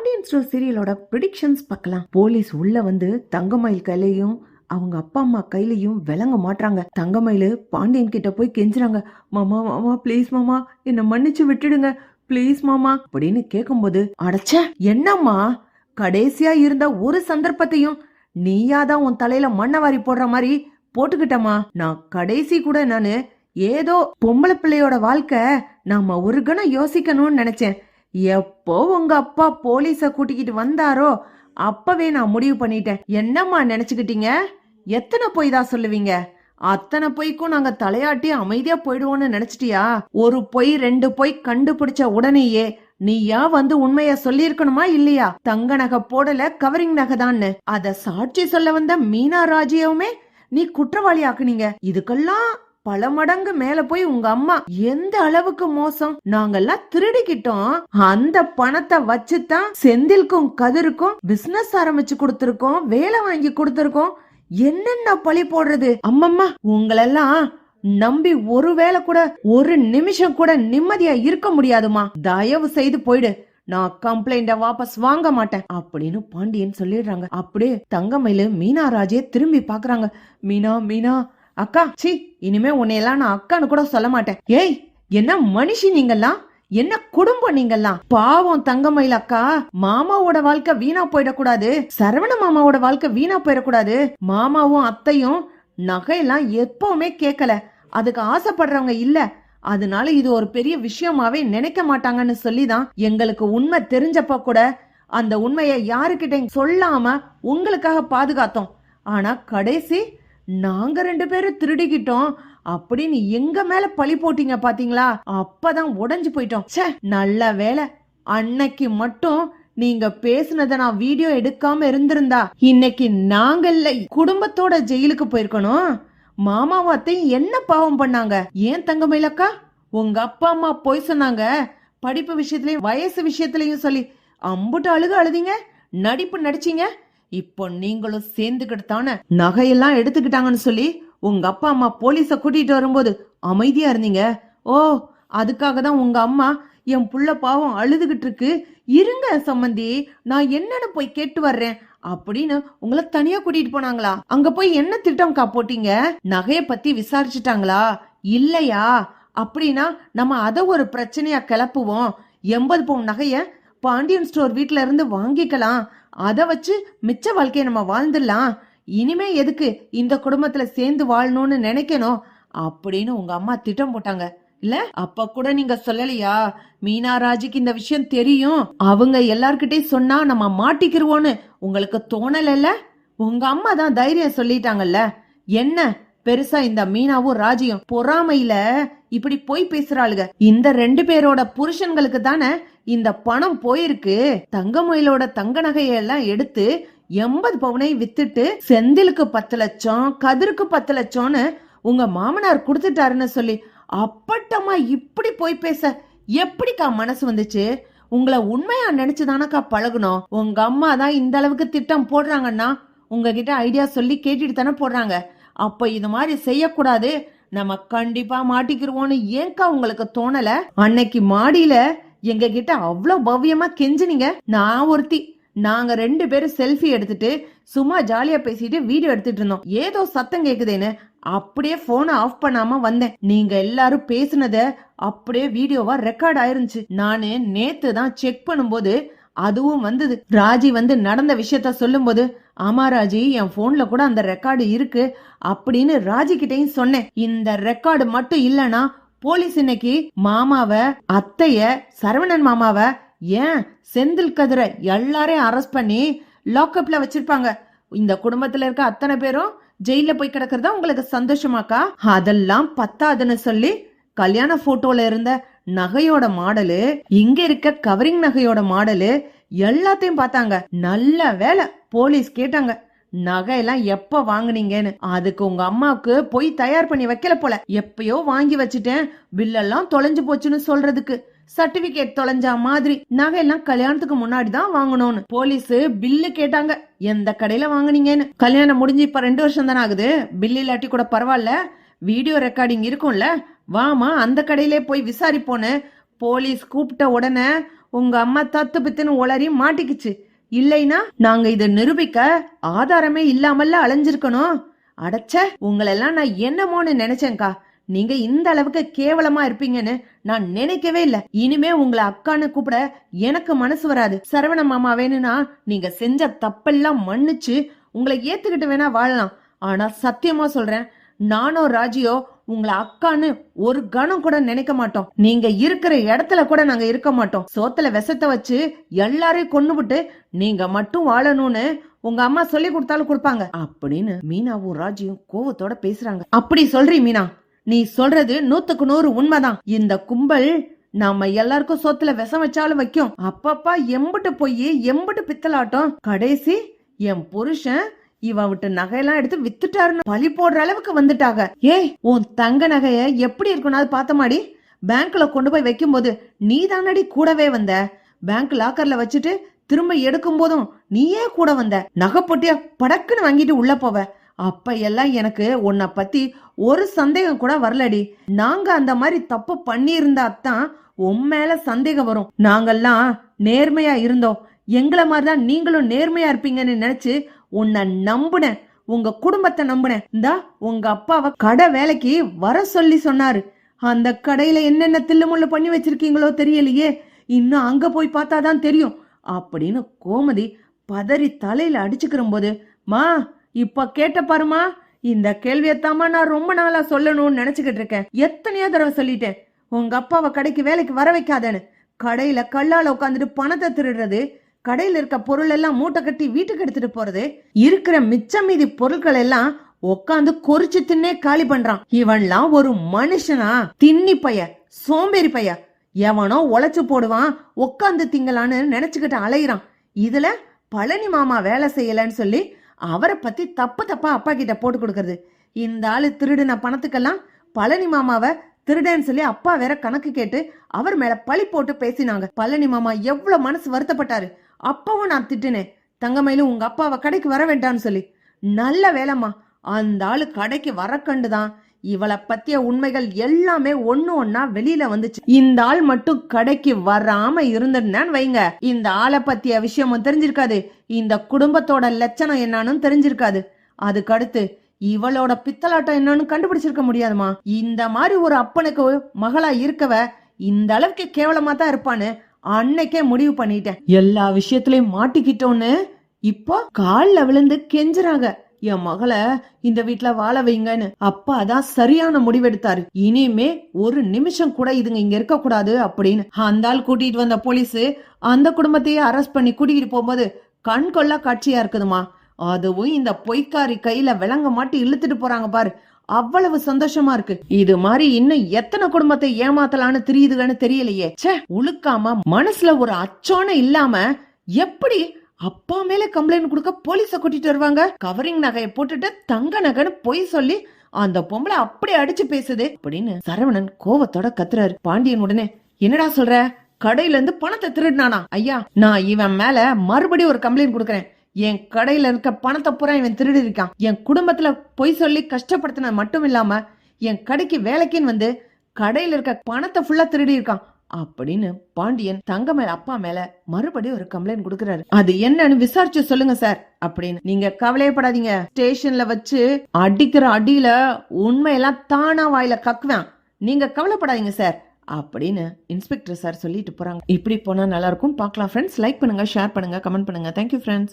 Pandian store சீரியலோட predictions பார்க்கலாம். Police உள்ள வந்து தங்கமயில் கையிலையும் அவங்க அப்பா அம்மா கையிலையும் விளங்க மாட்டாங்க. தங்கமயிலு பாண்டியன் கிட்ட போய் கெஞ்சுறாங்க, மாமா மாமா ப்ளீஸ் மாமா என்ன மன்னிச்சு விட்டுடுங்க ப்ளீஸ் மாமா அப்படின்னு கேட்கும்போது, அடைச்ச என்னம்மா கடைசியா இருந்த ஒரு சந்தர்ப்பத்தையும் நீயாதான் உன் தலையில மண்ணை வாரி போடுற மாதிரி போட்டுக்கிட்டமா. நான் கடைசி கூட நானு ஏதோ பொம்பளை பிள்ளையோட வாழ்க்கை நாம ஒரு கணம் யோசிக்கணும்னு நினைச்சேன். எப்போ உங்க அப்பா போலீஸ கூட்டிக்கிட்டு வந்தாரோ அப்பவே நான் முடிவு பண்ணிட்டேன். என்னம்மா நினைச்சுக்கிட்டீங்க? எத்தனை பொய் தான் சொல்லுவீங்க? அத்தனை பொய்க்கும் நாங்க தலையாட்டி அமைதியா போயிடுவோம்னு நினைச்சிட்டியா? ஒரு பொய் ரெண்டு பொய் கண்டுபிடிச்ச உடனேயே நீயா வந்து உண்மைய சொல்லிருக்கணுமா இல்லையா? தங்க நகை போடல கவரிங் நகை தான்னு அத சாட்சி சொல்ல வந்த மீனா ராஜியவுமே நீ குற்றவாளி ஆக்குனீங்க. இதுக்கெல்லாம் பல மடங்கு மேல போய் உங்க அம்மா எந்த அளவுக்கு மோசம். நாங்கெல்லாம் திருடிக்கிட்டோம். அந்த பணத்தை வச்சுதான் செந்திலுக்கும் கதிருக்கும் பிசினஸ் ஆரம்பிச்சு கொடுத்திருக்கோம், வேலை வாங்கி கொடுத்திருக்கோம். என்னென்ன பழி போடுறது? அம்மம்மா உங்களெல்லாம் நம்பி ஒரு வேளை கூட ஒரு நிமிஷம் கூட நிம்மதியா இருக்க முடியாதுமா. தயவு செய்து போயிடு. நான் கம்ப்ளைண்ட வாபஸ் வாங்க மாட்டேன் அப்படின்னு பாண்டியன் சொல்லிடுறாங்க. அப்படியே தங்கமயிலு மீனா ராஜே திரும்பி பாக்குறாங்க. மீனா மீனா அக்கா சி இனிமே உன்னையெல்லாம் நான் அக்கான்னு கூட சொல்ல மாட்டேன். ஏய் என்ன மனுஷி நீங்கெல்லாம், என்ன குடும்பம் நீங்கெல்லாம். பாவம் தங்கமயில் அக்கா, மாமாவோட வாழ்க்கை வீணா போயிடக்கூடாது, சரவண மாமாவோட வாழ்க்கை வீணா போயிடக்கூடாது. மாமாவும் அத்தையும் நகையெல்லாம் எப்பவுமே கேட்கல, அதுக்கு ஆசைப்படுறவங்க இல்ல. அதனால இது ஒரு பெரிய விஷயமாவே நினைக்க மாட்டாங்கன்னு சொல்லிதான் எங்களுக்கு உண்மை தெரிஞ்சப்ப கூட அந்த உண்மையை யாருக்கிட்ட சொல்லாம உங்களுக்காக பாதுகாத்தோம். ஆனா கடைசி நாங்க ரெண்டு பேரும் திருடிக்கிட்டோம் அப்படின்னு எங்க மேல பழி போட்டீங்க பாத்தீங்களா? அப்பதான் உடைஞ்சு போயிட்டோம். நல்ல வேலை அன்னைக்கு மட்டும் நீங்க பேசுனத நான் வீடியோ எடுக்காம இருந்திருந்தா இன்னைக்கு நாங்கள்ல குடும்பத்தோட ஜெயிலுக்கு போயிருக்கணும். மாமாவும் அத்தையும் என்ன பாவம் பண்ணாங்க? ஏன் தங்கமயிலக்கா உங்க அப்பா அம்மா போய் சொன்னாங்க, படிப்பு விஷயத்திலயும் வயசு விஷயத்திலயும் சொல்லி அம்புட்டு அழுதீங்க, நடிப்பு நடிச்சீங்க. இப்போ நீங்களும் சேர்ந்துக்கிட்டான நகையெல்லாம் எடுத்துக்கிட்டாங்கன்னு சொல்லி உங்க அப்பா அம்மா போலீஸ கூட்டிட்டு வரும்போது அமைதியா இருந்தீங்க. ஓ அதுக்காக தான் உங்க அம்மா என் புள்ள பாவம் அழுதுகிட்டு இருக்கு, இருங்க சம்மந்தி நான் என்னன்னு போய் கேட்டு வர்றேன் அப்படின்னு உங்களை தனியா கூட்டிட்டு போனாங்களா? அங்க போய் என்ன திட்டம் போட்டீங்க? நகைய பத்தி விசாரிச்சுட்டாங்களா இல்லையா? அப்படின்னா நம்ம அத ஒரு பிரச்சனையா கிளப்புவோம். 80 பவுன் நகைய பாண்டியன் ஸ்டோர் வீட்ல இருந்து வாங்கிக்கலாம், அத வச்சு மிச்ச வாழ்க்கைய நம்ம வாழ்ந்துடலாம். இனிமே எதுக்கு இந்த குடும்பத்துல சேர்ந்து வாழணும்னு நினைக்கணும் அப்படின்னு உங்க அம்மா திட்டம் போட்டாங்க இல்ல? அப்ப கூட நீங்க சொல்லலையா மீனா ராஜிக்கு இந்த விஷயம் தெரியும், அவங்க எல்லார்கிட்டயும் சொன்னா நம்ம மாட்டிக்கிருவோன்னு உங்களுக்கு தோணல? உங்க அம்மா தான் தைரியம் சொல்லிட்டாங்கல்ல. என்ன பெருசா இந்த மீனாவும் ராஜியும் பொறாமையில இப்படி போய் பேசுறாளுங்க. இந்த ரெண்டு பேரோட புருஷன்களுக்கு தானே இந்த பணம் போயிருக்கு. தங்கமயிலோட தங்க நகையெல்லாம் எடுத்து 80 பவுனை வித்துட்டு செந்திலுக்கு 10 லட்சம் கதிருக்கு 10 லட்சம்னு உங்க மாமனார் கொடுத்துட்டாருன்னு சொல்லி அப்பட்டமா இப்படி போய் பேச எப்படிக்கா மனசு வந்துச்சு? உங்களை உண்மையா நினைச்சுதானக்கா பழகணும். உங்க அம்மா தான் இந்த அளவுக்கு திட்டம் போடுறாங்கன்னா உங்ககிட்ட ஐடியா சொல்லி கேட்டுட்டு தானே போடுறாங்க. அப்ப இது மாதிரி செய்யக்கூடாது, நம்ம கண்டிப்பா மாட்டிக்கிருவோம்னு ஏன்கா உங்களுக்கு தோணல? அன்னைக்கு மாடியில எங்க கிட்ட அவ்வளவு பவ்யமா கெஞ்சினீங்க. நான் ஒருத்தி, நாங்க ரெண்டு பேரும் செல்ஃபி எடுத்துட்டு சும்மா ஜாலியா பேசிட்டு வீடியோ எடுத்துட்டு இருந்தோம். ஏதோ சத்தம் கேக்குதேன்னு அப்படியே போனை ஆஃப் பண்ணாம வந்தேன். நீங்க எல்லாரும் பேசுனத அப்படியே வீடியோவா ரெக்கார்ட் ஆயிருந்துச்சு. நானு நேத்து தான் செக் பண்ணும்போது அதுவும் வந்தது. ராஜி வந்து நடந்த விஷயத்த சொல்லும் போது, ஆமா ராஜி என் போன்ல கூட அந்த ரெக்கார்டு இருக்கு அப்படின்னு ராஜி கிட்டையும் சொன்னேன். இந்த ரெக்கார்டு மட்டும் இல்லனா போலீஸ் இன்னைக்கு மாமாவ அத்தைய சரவணன் மாமாவ ஏன் செந்தில் கதிர எல்லாரையும் அரெஸ்ட் பண்ணி லாக்அப்ல வச்சிருப்பாங்க. இந்த குடும்பத்துல இருக்க அத்தனை பேரும் ஜெயில போய் கிடக்குறதா உங்களுக்கு சந்தோஷமாக்கா? அதெல்லாம் பத்தாதுன்னு சொல்லி கல்யாண போட்டோல இருந்த நகையோட மாடலு, இங்க இருக்க கவரிங் நகையோட மாடலு எல்லாத்தையும் பார்த்தாங்க. நல்ல வேலை போலீஸ் கேட்டாங்க நகையெல்லாம் எப்ப வாங்குனீங்கன்னு. அதுக்கு உங்க அம்மாவுக்கு போய் தயார் பண்ணி வைக்கல போல. எப்பயோ வாங்கி வச்சுட்டேன், பில்லெல்லாம் தொலைஞ்சு போச்சுன்னு சொல்றதுக்கு சர்டிபிகேட் தொலைஞ்சா மாதிரி நகையெல்லாம் கல்யாணத்துக்கு முன்னாடி தான் வாங்கணும்னு போலீஸ் பில்லு கேட்டாங்க. எந்த கடையில வாங்குனீங்கன்னு. கல்யாணம் முடிஞ்சு இப்ப 2 வருஷம் தானே ஆகுது, பில்லு இல்லாட்டி கூட பரவாயில்ல, வீடியோ ரெக்கார்டிங் இருக்கும்ல, வாமா அந்த கடையிலே போய் விசாரிப்போன்னு போலீஸ் கூப்பிட்ட உடனே உங்க அம்மா தத்து பித்துன்னு உளறி மாட்டிக்குச்சு. இல்லைனா நாங்க இதை நிரூபிக்க ஆதாரமே இல்லாமல்ல அலைஞ்சிருக்கணும். அடச்ச, உங்களெல்லாம் நான் என்னமோன்னு நினைச்சேன்க்கா. நீங்க இந்த அளவுக்கு கேவலமா இருப்பீங்கன்னு நான் நினைக்கவே இல்ல. இனிமே உங்களை அக்கான்னு கூப்பிட எனக்கு மனசு வராது. சரவண மாமா வேணும்னா நீங்க செஞ்ச தப்பெல்லாம் மன்னிச்சு உங்களை ஏத்துக்கிட்டு வேணா வாழலாம். ஆனா சத்தியமா சொல்றேன், நானோ ராஜியோ உங்களை அக்கான்னு ஒரு கணம் கூட நினைக்க மாட்டோம். நீங்க இருக்கிற இடத்துல கூட நாங்க இருக்க மாட்டோம். சோத்துல விஷத்தை வச்சு எல்லாரையும் கொன்னுபிட்டு நீங்க மட்டும் வாழணும்னு உங்க அம்மா சொல்லி கொடுத்தாலும் கொடுப்பாங்க அப்படின்னு மீனாவும் ராஜியும் கோவத்தோட பேசுறாங்க. அப்படி சொல்றீ மீனா? நீ சொல்றது 100க்கு 100 உண்மைதான். இந்த கும்பல் நாம எல்லாருக்கும் சோத்துல விஷம் வச்சாலும் வைக்கும். அப்பப்பா எம்புட்டு போய் எம்புட்டு பித்தலாட்டம். கடைசி என் புருஷன் இவன் விட்டு நகையெல்லாம் எடுத்து வித்துட்டாருன்னு பழி போடுற அளவுக்கு வந்துட்டாங்க. ஏய், உன் தங்க நகைய எப்படி இருக்குன்னு அது பார்த்தமாடி? பேங்க்ல கொண்டு போய் வைக்கும் போது நீ தானடி கூடவே வந்த. பேங்க் லாக்கர்ல வச்சுட்டு திரும்ப எடுக்கும் போதும் நீயே கூட வந்த. நகை பொட்டிய படக்குன்னு வாங்கிட்டு உள்ள போவ. அப்ப எல்லாம் எனக்கு உன்னை பத்தி ஒரு சந்தேகம் கூட வரலடி. நாங்க அந்த மாதிரி தப்பு பண்ணியிருந்தா தான் உன் மேல சந்தேகம் வரும். நாங்கெல்லாம் நேர்மையா இருந்தோம். எங்களை மாதிரிதான் நீங்களும் நேர்மையா இருப்பீங்கன்னு நினைச்சு உன்னை நம்புனேன். உங்க குடும்பத்தை நம்புனேன். இந்தா உங்க அப்பாவை கடை வேலைக்கு வர சொல்லி சொன்னாரு. அந்த கடையில என்னென்ன தில்லுமுள்ளு பண்ணி வச்சிருக்கீங்களோ தெரியலையே. இன்னும் அங்க போய் பார்த்தாதான் தெரியும் அப்படின்னு கோமதி பதறி தலையில அடிச்சுக்கிற போது, மா இப்ப கேட்ட பாருமா, இந்த கேள்வியத்தாமா நான் ரொம்ப நாளா சொல்லணும்னு நினைச்சுக்கிட்டு இருக்கேன். எத்தனையோ தடவை சொல்லிட்டேன் உங்க அப்பாவை கடைக்கு வேலைக்கு வர வைக்காதேன்னு. கடையில கல்லால உட்காந்துட்டு பணத்தை திருடுறது, கடையில இருக்க பொருள் எல்லாம் மூட்டை கட்டி வீட்டுக்கு எடுத்துட்டு போறது, இருக்கிற மிச்சம் மீதி பொருட்கள் எல்லாம் உட்காந்து கொறிச்சு தின்னே காலி பண்றான். இவன்லாம் ஒரு மனுஷனா? தின்னி பைய, சோம்பேறி பைய. எவனோ உழைச்சு போடுவான், உட்காந்து திங்கலான்னு நினைச்சுக்கிட்டு அலையிறான். இதுல பழனி மாமா வேலை செய்யலன்னு சொல்லி அவரை பத்தி தப்பா அப்பா கிட்ட போட்டு கொடுக்கறது. இந்த ஆளு திருடின பணத்துக்கெல்லாம் பழனி மாமாவை திருடன்னு சொல்லி அப்பா வேற கணக்கு கேட்டு அவர் மேல பழி போட்டு பேசினாங்க. பழனி மாமா எவ்வளவு மனசு வருத்தப்பட்டாரு. அப்பவும் நான் திட்டினேன், தங்கமயிலும் உங்க அப்பாவை கடைக்கு வர வேண்டான்னு சொல்லி. நல்ல வேலைம்மா, அந்த ஆளு கடைக்கு வர கண்டுதான் இவளை பத்திய உண்மைகள் எல்லாமே ஒண்ணு ஒன்னா வெளியில வந்துச்சு. இந்த ஆள் மட்டும் கடைக்கு வராம இருந்திருந்தான்னு வைங்க, இந்த ஆளை பத்திய விஷயமும் தெரிஞ்சிருக்காது, இந்த குடும்பத்தோட லட்சணம் என்னன்னு தெரிஞ்சிருக்காது. அதுக்கடுத்து இவளோட பித்தலாட்டம் என்னன்னு கண்டுபிடிச்சிருக்க முடியாதுமா. இந்த மாதிரி ஒரு அப்பனுக்கு மகளா இருக்கவ இந்த அளவுக்கு கேவலமா தான் இருப்பான்னு அன்னைக்கே முடிவு பண்ணிட்டேன். எல்லா விஷயத்திலயும் மாட்டிக்கிட்டோன்னு இப்போ கால்ல விழுந்து கெஞ்சுறாங்க, என் மகளை இந்த வீட்டுல வாழ வைங்கன்னு. அப்பா அதான் சரியான முடிவெடுத்தாரு. இனிமே ஒரு நிமிஷம் கூட இதுங்க இங்க இருக்க கூடாது அப்படின்னு. அந்த ஆள் கூட்டிட்டு வந்த போலீஸ் அந்த குடும்பத்தையே அரெஸ்ட் பண்ணி கூட்டிகிட்டு போகும்போது கண் கொள்ளா காட்சியா இருக்குதுமா. அதுவும் இந்த பொய்க்காரி கையில விலங்க மாட்டி இழுத்துட்டு போறாங்க பாரு, அவ்வளவு சந்தோஷமா இருக்கு. இது மாதிரி இன்னும் எத்தனை குடும்பத்தை ஏமாத்தலான்னு தெரியுதுன்னு தெரியலையே. சே, உழுக்காம மனசுல ஒரு அச்சோன இல்லாம எப்படி அப்பா மேல கம்ப்ளைண்ட் கொடுக்க போலீஸ கூட்டிட்டு வருவாங்க? கவரிங் நகையை போட்டுட்டு தங்க நகைன்னு பொய் சொல்லி அந்த பொம்பளை அப்படி அடிச்சு பேசுது அப்படின்னு சரவணன் கோவத்தோட கத்துறாரு. பாண்டியன் உடனே, என்னடா சொல்ற? கடையில இருந்து பணத்தை திருடினானா? ஐயா, நான் இவன் மேல மறுபடியும் ஒரு கம்ப்ளைண்ட் கொடுக்கறேன். என் கடையில இருக்க பணத்தை பூரா இவன் திருடி இருக்கான். என் குடும்பத்துல பொய் சொல்லி கஷ்டப்படுத்தினது மட்டும் இல்லாம என் கடைக்கு வேலைக்குன்னு வந்து கடையில இருக்க பணத்தை ஃபுல்லா திருடி இருக்கான் அப்படின்னு பாண்டியன் தங்கமேல அப்பா மேல மறுபடியும் ஒரு கம்ப்ளைண்ட் கொடுக்கறாரு. அது என்னன்னு விசாரிச்சு சொல்லுங்க சார் அப்படின்னு. நீங்க கவலையப்படாதீங்க, ஸ்டேஷன்ல வச்சு அடிக்கிற அடியில உண்மையெல்லாம் தானா வாயில கக்குவேன், நீங்க கவலைப்படாதீங்க சார் அப்படின்னு இன்ஸ்பெக்டர் சார் சொல்லிட்டு போறாங்க. இப்படி போனா நல்லா இருக்கும். பார்க்கலாம் ஃப்ரெண்ட்ஸ். லைக் பண்ணுங்க, ஷேர் பண்ணுங்க, கமெண்ட் பண்ணுங்க. Thank you friends.